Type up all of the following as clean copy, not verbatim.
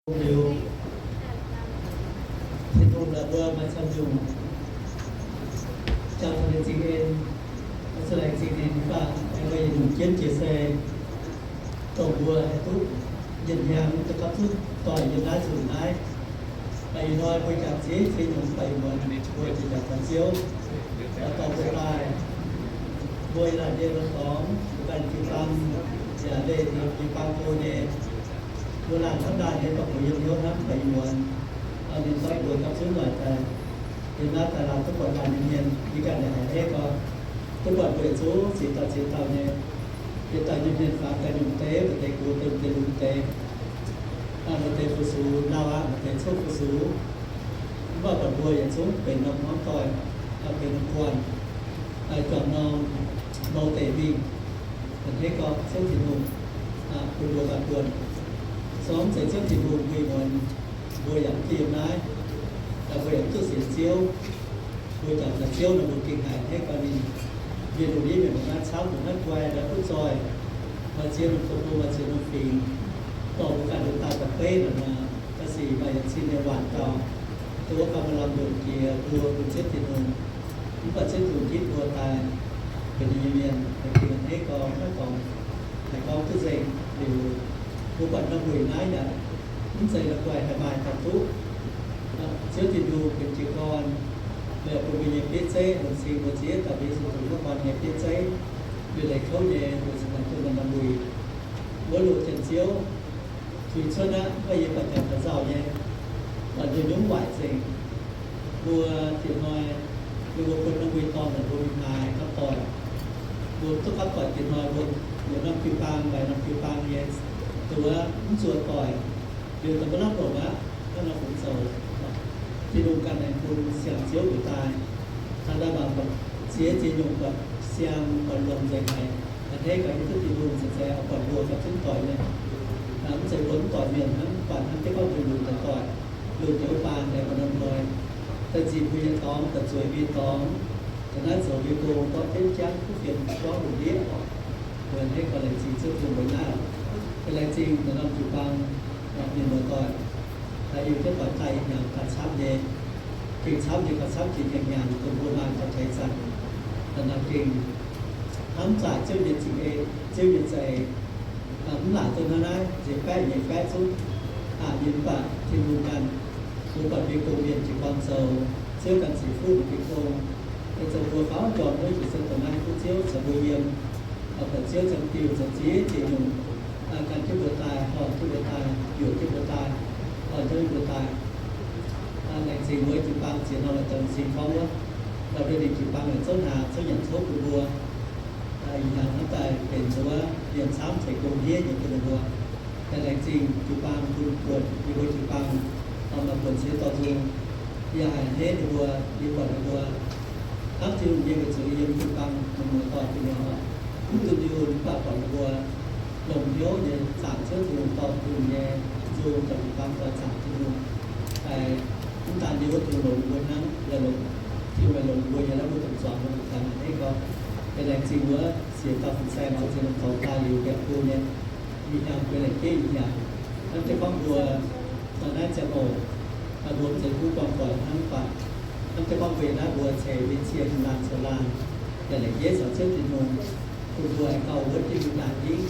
điều thì cũng là vừa mà trong dùng trong thời trình em sẽ là trình em và em bây giờ chiến chia sẻ tổ vừa hay tốt dân hàng cho các thứ tỏi dân lái dùng lái tại vì nói với cảm chế khi dùng phải mình vừa chỉ là phần chiếu và tàu bộ tài vui là đây là có cần chịu tâm và đây thì chịu tâm tôi để vừa làm thất đại để tổng người dân lắm phải muốn nên phải vừa các thứ loại tài thì nó ta làm tất cả làm nhân viên đi cả để hải hết có tất cả về số chỉ tàu này thì tàu nhân viên phạm cái dùng tế và tế của từng tế dùng tế một tế phụ số nào á một tế số phụ số và còn vừa dẫn số về nông món tỏi về nông quan chọn nông tế vì mình thấy có số thịt hùng của đồ bản vườn xóm sẽ trước thịt hùng vì mình vừa giảm kiềm lái về ẩm thực diễn chiếu vừa chọn là chiếu là một kinh hải thế còn mình về đủ đi về một ngàn sáu của nước quay đã phút rồi và chiếu là phục vụ và chiếu là phí tổ của cả được tạo cà phê là ta xỉ và xin để hoàn tỏ tôi có làm được kia vừa cũng chết thịt hùng cũng và chết thùng thịt vừa tài về nhân viên thì mình thấy có nó còn phải có cái gì đều của bạn nó người lái đã những giây là quay hai bài tập thuốc trước thì dù cái chỉ còn để của mình nhập biết chế một xí một chiếc tại vì sử dụng các con nhập biết chế vì lấy khấu nhẹ rồi sử dụng cho mình làm mùi mỗi lụt trần chiếu thủy xuân á bây giờ phải cần phải giàu nhé và nhiều những ngoại gì vua thì nói vua quân nó quy to là vua hài các tỏi vua tất các tỏi thì nói vua năm kiêu pang vài năm kiêu pang nhé từ cũng chuột tỏi điều tầm lắm rồi á nó là cũng sầu thì đúng cái này cũng xem chiếu của tài thành ra bảo vật chia chỉ dùng vật xem còn lồng dày này là thế cái thứ thì dùng sẽ còn vừa các chứng tỏi này nó sẽ vốn tỏi miền nó còn những cái con người dùng tỏi dùng tiểu bàn để còn đồng rồi tận dịp vi tóm tận chuối vi tóm cho nên rồi vi cô có tiếng chắc cái việc có đủ biết rồi thế còn lại chỉ chưa dùng với nào cái lại trình là năm chục bằng đặc biệt là tỏi tại vì cái tỏi tay nhà cả sáp về kinh sáp thì cả sáp chỉ nhàng nhàng từ buôn bán cho thấy rằng là làm kinh thấm giải chiêu nhiệt chỉ ê chiêu nhiệt dày cũng là từ nó đấy chỉ phép xuống những bạn thì luôn cần luôn còn việc công việc chỉ còn dầu chiêu cần chỉ phút một cái khô cái dầu vừa pháo tròn với chỉ sơn tầm anh phút chiếu sẽ vui nghiêm hoặc là chiếu chẳng tiêu chẳng chí chỉ dùng cần cái bữa tài hoặc cái bữa tài dụ cái bữa tài ở chơi bữa tài ngành gì mới chụp băng chỉ nó là tầm gì không á đầu tiên thì chụp băng là số nào số nhận số của vua nhà nó tàiเป็นตัวđiểm sám sẽ cùng với những cái vua cái ngành gì chụp băng buồn đi với chụp băng còn là buồn sẽ to dùng giờ hành thế thì vua đi qua là vua các chương trình về sự yên chụp băng mình mới còn thì nó cũng từ điều và còn là vua đồng yếu như sản xuất dùng to dùng nhẹ dùng trong băng và sản dùng chúng ta đi với thường lộ quân nắng là lộ khi mà lộ quân nhà nó mới tổng soạn nó thành thế có cái này xin nữa xịt tao phần xe nó trên cầu ta liều kẹp cô nhé đi làm cái này kia nhà nóจะต้องบัวตอนนั้นจะโอ้บัวจะพูดความก่อนทั้งฝ่ายมันจะต้องเวลาบัวเชวิเชียนลานโซลานแต่ไหนเยสเอาเชือกติดนงคุณบัวเก่าวัดที่อยู่ด่านยิ่ง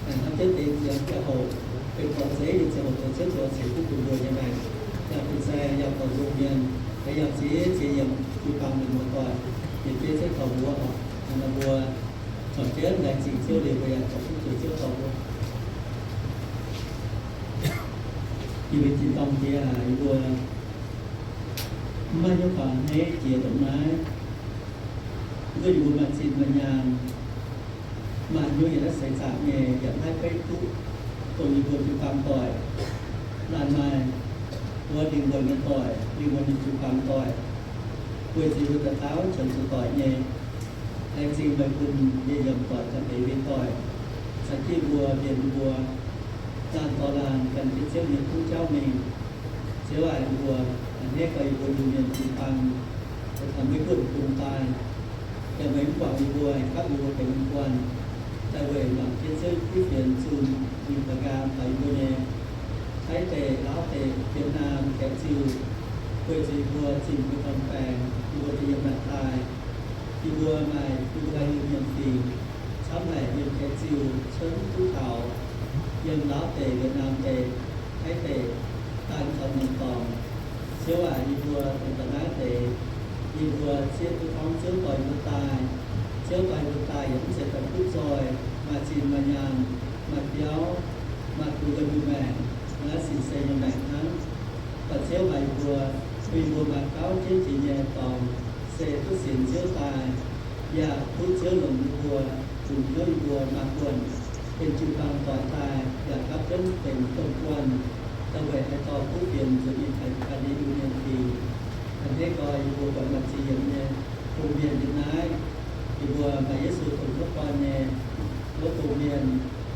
แต่ทำเชือกติดเสียงจะโอ้เป็นความเสียดิจะโอ้ตัวเชือกตัวเสียผู้คุณบัวยังไงอยากเป็นแซ่อยากต่อโรงเรียนแต่อยากเสียยังคุยฟังหนึ่งมาก่อนอยากเป็นเชือกต่อบัวออกอันนั้นบัวถอดเชือกแรงสิ่งเชี่ยวเดียวไปอยากต่อผู้ถือเชือกต่อบัวชีวิตที่ต้องเสียหายบัวไม่ยกผ่านให้เกียรติไม้ก็อยู่มาจิตมันยามมาอยู่อย่างนั้นใส่สามเงยอยากให้ไปทุกตัวอยู่บนจุดความต่อยลานไม้ตัวดึงบนกันต่อยดึงบนจุดความต่อยเวทีบนกระเท้าเฉินสุดต่อยเงยแรงจริงแบบคุณเยี่ยมต่อยกันเอเวนต่อยสักที่บัวเบียนบัวการต่อลานกันที่เชี่ยวเนี่ยผู้เจ้ามีเชื่อว่าบัวอันนี้เคยบัวดูเนี่ยจุดปังจะทำให้เกิดปรุงตายจะไม่กว่าบัวครับบัวเป็นควันแต่เวลาที่เชื่อที่เปลี่ยนซูนมีประการไปบัวเนี่ย cho Thái Tề, Lão Tề, Việt Nam, Kẻ Chiều, quê chỉ vua chỉnh của con phèn, vua thì dâm mặt tài, vua mày, vua gai như nhân kỳ, sáu này nhân Kẻ Chiều, sớm tú thảo, dân Lão Tề, Việt Nam Tề, Thái Tề, tan thần nhân tòng, chiếu vua thành tận ái Tề, vua chiếc tu phóng chiếu tòi vua tài, chiếu tòi vua tài vẫn sẽ cần cút rồi, mà chìm mà nhàn, mà kéo, mà cù gần như mẹ, lá xịn xe nhân đại thắng, và chiếu bài vua, vì vua mà cáo chiến chỉ nhẹ tòng, xe tu xịn chiếu tài, và tu chiếu lồng vua, cùng với vua mà quần,เป็นจุดบางต่อตายอยากรับเรื่องเป็นต้นควรตะเวทต่อผู้เปลี่ยนจะมีการนี้ดูเนียนทีอันนี้ก็อยู่บนบัญชีอย่างเนี่ยผู้เปลี่ยนยังไงอยู่บนพระเยซูถูกทุกวันเนี่ยรถผู้เปลี่ยน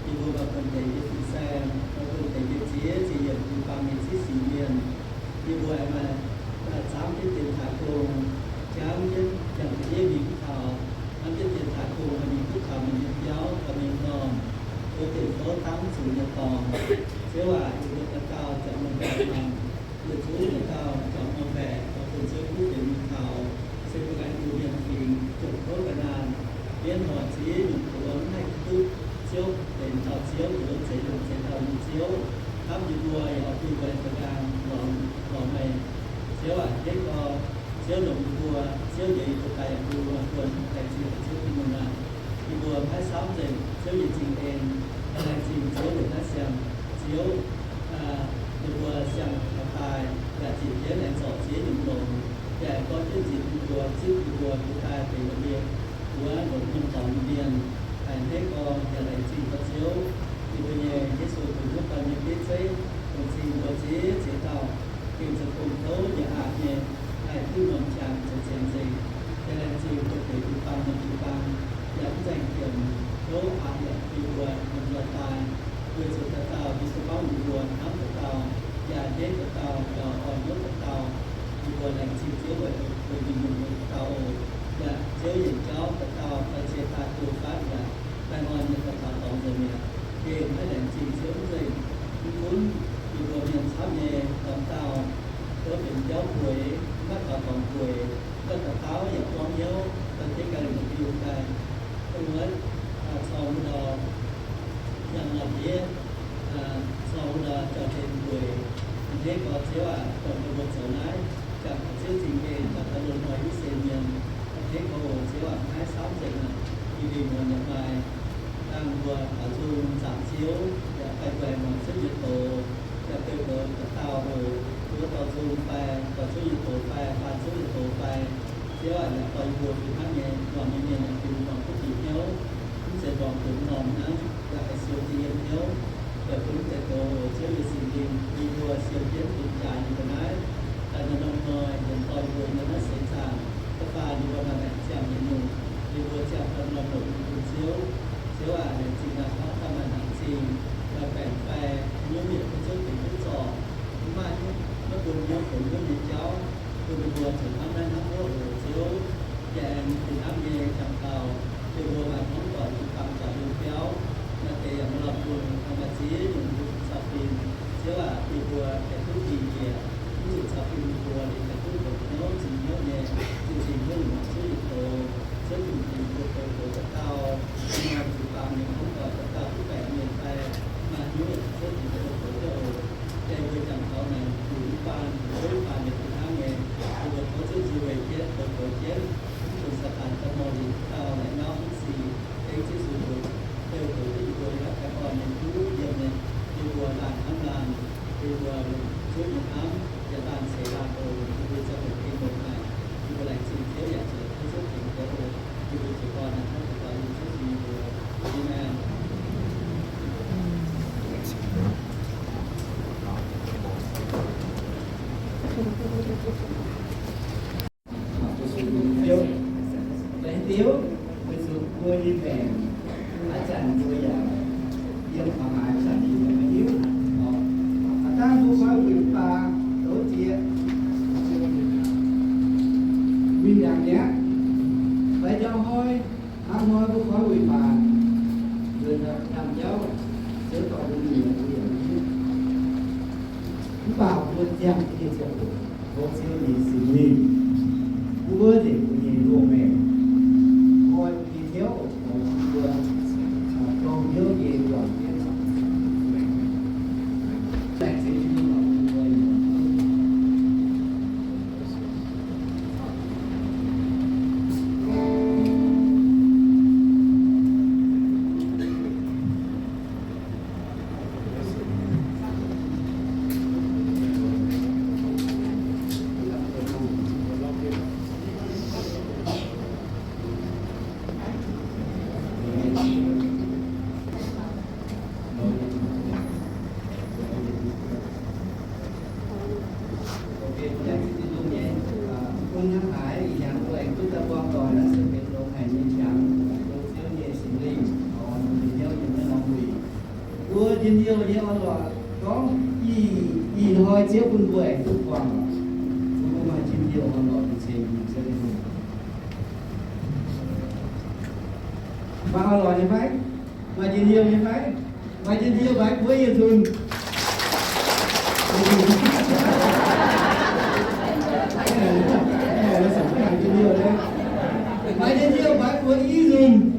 อยู่บนคนใจยึดถือแซงคนใจยึดเสียจีอย่างอยู่ความมีที่สีเปลี่ยนอยู่บนมาซ้ำที่เตียนถาโครงช้ำยึดอย่างที่มีผู้ข่าวซ้ำที่เตียนถาโครงมันมีผู้ข่าวมันยึดเย้ากับมีนอนโดยถึงโต๊ะตั้งสูงยตองเชื่อว่าอยู่บนตะเก้าจะมันแบบนั้นหรือชู้ตะเก้าจะมันแบบก็คือเชื่อผู้เป็นข่าวเชื่อการดูเรียนฟิงจุดโต๊ะกระดานเรียนหอดชี้หนึ่งตัวให้ตุ๊เชี่ยวเป็นชาวเชี่ยวหรือเสียหนึ่งเสียทำเชี่ยวทำอยู่ด้วยเอาอยู่บนตะการหลอมในเชื่อว่าเด็กก็เชี่ยวหลงตัวเชี่ยวใหญ่ตัวไกลตัวควรแต่เชี่ยวที่มันมาที่บัวพายซ้ำเลยเชี่ยวจริงเองอะไรจริงเชี่ยวหรือนักเสียงเชี่ยวที่บัวเสียงตายแต่จิตเยอะแรงสอดเชี่ยวหนึ่งลงแต่ก็ที่จิตบัวชื่อบัวที่ตายเป็นระเบียบหัวหลงยังต่อเรียนแต่เด็กก็อะไรจริงก็เชี่ยวที่บัวเนี่ยที่สุดถึงทุกคนยังคิดใช้คนจริงบัวเชี่ยวเชี่ยวต่อเกี่ยวกับคนเขาอย่าอาบเนี่ยไอ้ผู้นำชางจะเชี่ยวจริงแต่แรงจริงก็ถือเป็นความมันเป็นความอยากใจเกี่ยวโลอาอยากมีบัวมันจะตายโดยสุดตะเตาที่จะต้องมีบัวน้ำตะเตาอยากเด็กตะเตาอย่าอ่อนยกตะเตามีบัวแรงจริงเชี่ยวเลยโดยมีมือตะเตาอยากเชี่ยวอย่างเจ้าตะเตาไปเชี่ยวตาตัวฟ้าอยากไปนอนในตะเตาตองเลยเนี่ยเก่งให้แรงจริงเชี่ยวเลยคุ้นมีบัวเมียนช้ำเย่ตองเตาก็เป็นเจ้าป่วยมากกว่าของป่วยก็ตะเตาอย่างร้อนเย้าตอนที่การเรียนรู้ได้ก็เหมือนสองดอกอย่างเราเนี้ยสองดอกจะเป็นป่วยอันนี้ก็เชื่อว่าคนเป็นคนเสียน้อยจากเชื่อจริงเองจากตำรวจหน่วยพิเศษเมียนอันนี้ก็เชื่อว่าให้ซ้ำเสร็จนะที่ดีมันอย่างไรตั้งบัวอาจูนสามเชี่ยวอยากไปแหวนมันซึ่งจะโตอยากไปเบิร์ตะเตาโหต่อซูมไปต่อช่วยโตไปปานช่วยโตไปเชื่อว่าอยากไปบัวคือท่านเนี่ยก่อนนี้เนี่ยคือก่อนผู้หญิงเนี้ยผู้เสด็จบอกถึงนอนนะอยากไปเสียวเทียนเนี้ยแต่ผู้เสด็จโตเชื่อในสิ่งดีมีบัวเสียวเทียนติดใจอยู่ตรงนั้นแต่ในน้องน้อยเห็นตอนบัวนั้นเสียจางก็ปานอยู่ประมาณแบบเจ้าเห็นหนุ่มมีบัวเจ้าตอนนอนหนุ่มเชื่อว่าจริงนะเขาทำมันจริงเราแบ่งแปลงเนื้อเมียเป็นเชื่อเป็นผู้สอบมากเมื่อคุณยกผลก็มีเจ้าคุณเป็นบัวถึงทำได้ทั้งโลกเชียวแกงถึงทำเองจำเตาเป็นบัวแบบน้องก่อนทำจากลูกเจ้านาเตยมาหลับคุณทำมาชี้หนุ่มสับปีนเชื่อว่าเป็นบัวแต่ทุกทีเกียร์ที่สุดสับปีนบัวแต่ทุกคนเนื้อจริงเนื้อเนี่ยจริงๆเรื่องชื่อโตชื่อจริงๆตัวเตามาถึงความเป็นของก่อนเตาที่แปลงเงินไปมาเยอะเชื่อจริงๆตัวเจ้าใจบริจาคเขาในอยู่ที่บ้านด้วยความเป็นทางเองตัวเขาชื่อจีเวเจตัวเจนตัวสถานตะมอดีเอาไหนน้องสีเอ็กซ์สุดเลยเติมตัวที่ตัวรักแต่ก่อนยังรู้เดียวเนี่ยที่ตัวลานทั้งลานที่ตัวช่วยหนุนน้ำจะลานเสลาโตที่จะเป็นที่คนใหม่ที่ตัวแหล่งสิ่งเที่ยวอยากจะให้ช่วยถึงตัวที่ตัวสุกรนะครับตัวอยู่ช่วยมีตัวที่แม่Tiếu với sự vui đi về ở trận vui giờ dân họ hại trận gì mà hiếu ta vô phá quyền ta tổ chia viên đàn nhé phải cho hôi ham hôi vô phá quyền bà người làm cháu chứ còn nhiều bảo quân giang thì sẽ có siêu lý xử lý vừa để quân nhìn đồ mẹ coi đi thiếu vừa còn nhớ về quản lý lại sẽ đi vào người quân nhân hải dạng của anh chúng ta quan tòa đã sự kiện đồng hành nhân trạng đối chiếu nhẹ sinh linh còn thì theo những cái lòng vị của thiên yêu như ông là có y nói chiếu quân của anh cũng quan chúng mà thiên yêu ông là thì sẽ đi và ông là như vậy mà thiên yêu như vậy mà thiên yêu vậy với yêu thương nó sẵn sàng trên nhiều đấy bài trên nhiều bài của ý dùng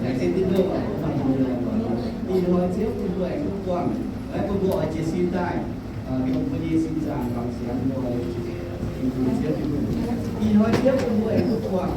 này xin tin đâu mà bài trên nhiều đi nói chiếu con của anh cũng còn đấy con bộ chỉ xin tay không có gì xin rằng bằng xem rồi đi nói chiếu con của anh cũng còn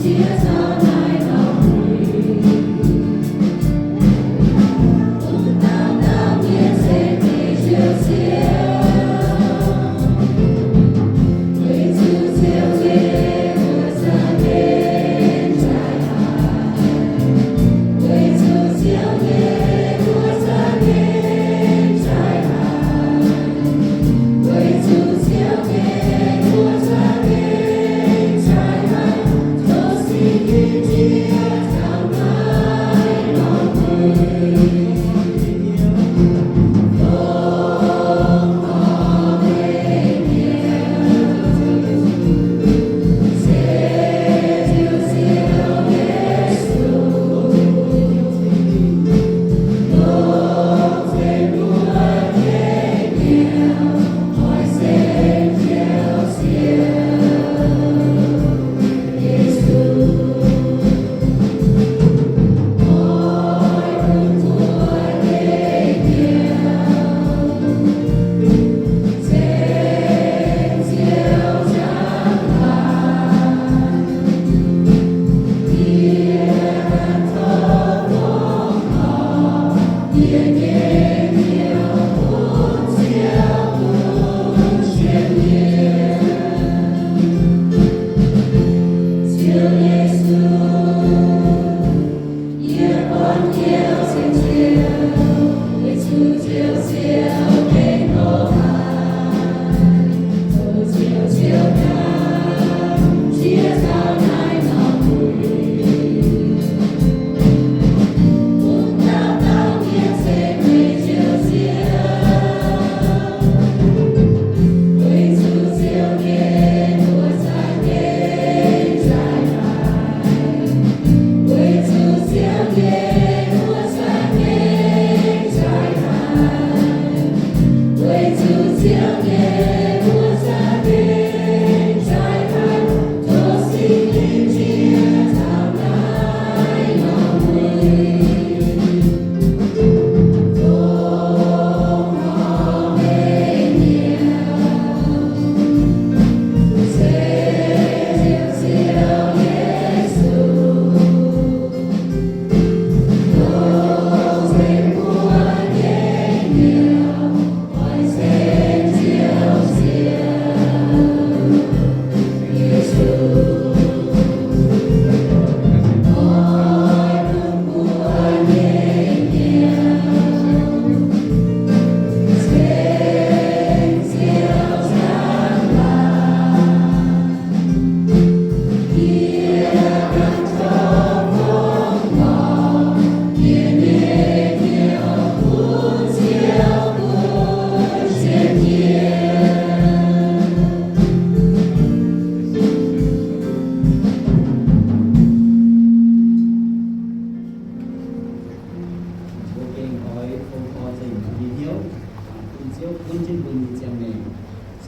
Yes,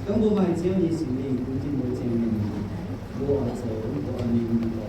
Các bộ bài chiếu như xử lý cũng trên bộ trên mình bộ ở sở của an ninh